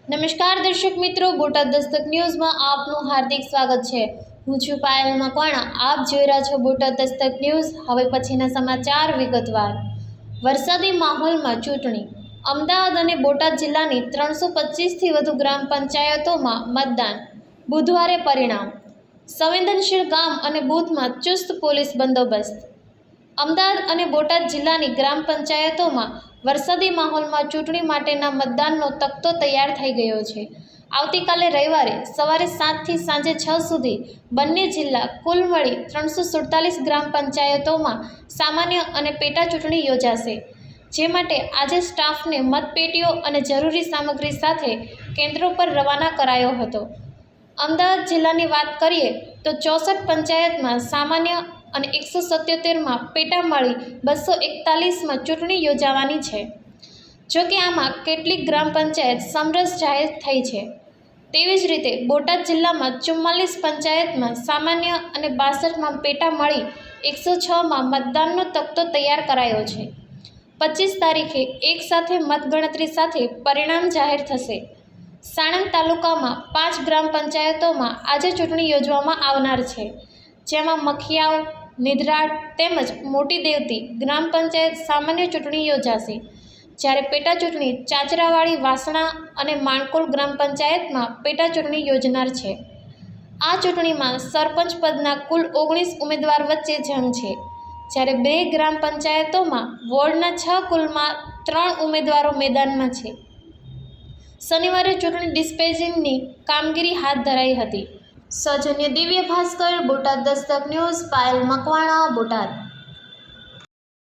નમસ્કાર દર્શક મિત્રો, બોટાદ દસ્તક ન્યૂઝમાં આપનું હાર્દિક સ્વાગત છે। હું છું પાયલ મકવાણા। આપ જોઈ રહ્યા છો બોટાદ દસ્તક ન્યૂઝ। હવે પછીના સમાચાર વિગતવાર। વરસાદી માહોલમાં ચૂંટણી। અમદાવાદ અને બોટાદ જિલ્લાની 325થી વધુ ગ્રામ પંચાયતોમાં મતદાન। બુધવારે પરિણામ। સંવેદનશીલ ગામ અને બૂથમાં ચુસ્ત પોલીસ બંદોબસ્ત। અમદાવાદ અને બોટાદ જિલ્લાની ગ્રામ પંચાયતોમાં વરસાદી માહોલમાં ચૂંટણી માટેના મતદાનનો તખતો તૈયાર થઈ ગયો છે। આવતીકાલે રવિવારે સવારે 7 થી સાંજે 6 સુધી બંને જિલ્લા કુલ મળી 347 ગ્રામ પંચાયતોમાં સામાન્ય અને પેટા ચૂંટણી યોજાશે, જે માટે આજે સ્ટાફને મતપેટીઓ અને જરૂરી સામગ્રી સાથે કેન્દ્રો પર રવાના કરાયો હતો। અમદાવાદ જિલ્લાની વાત કરીએ તો 64 પંચાયતમાં સામાન્ય અને 177માં પેટા મળી 241માં ચૂંટણી યોજાવાની છે। જોકે આમાં કેટલીક ગ્રામ પંચાયત સમરસ જાહેર થઈ છે। તેવી જ રીતે બોટાદ જિલ્લામાં 44 પંચાયતમાં સામાન્ય અને 62માં પેટા મળી 106માં મતદાનનો તખતો તૈયાર કરાયો છે। 25 તારીખે એક સાથે મતગણતરી સાથે પરિણામ જાહેર થશે। સાણંદ તાલુકામાં 5 ગ્રામ પંચાયતોમાં આજે ચૂંટણી યોજવામાં આવનાર છે, જેમાં મખિયાવ, નિધરાડ તેમજ મોટી દેવતી ગ્રામ પંચાયત સામાન્ય ચૂંટણી યોજાશે, જ્યારે પેટા ચૂંટણી ચાચરાવાડી, વાસણા અને માણકોલ ગ્રામ પંચાયતમાં પેટા ચૂંટણી યોજનાર છે। આ ચૂંટણીમાં સરપંચ પદના કુલ 19 ઉમેદવાર વચ્ચે જંગ છે, જ્યારે 2 ગ્રામ પંચાયતોમાં વોર્ડના 6 કુલમાં 3 ઉમેદવારો મેદાનમાં છે। શનિવારે ચૂંટણી ડિસ્પેચિંગની કામગીરી હાથ ધરાઈ હતી। સૌજન્ય દિવ્ય ભાસ્કર, બોટાદ દસ્તક ન્યૂઝ, પાયલ મકવાણા, બોટાદ।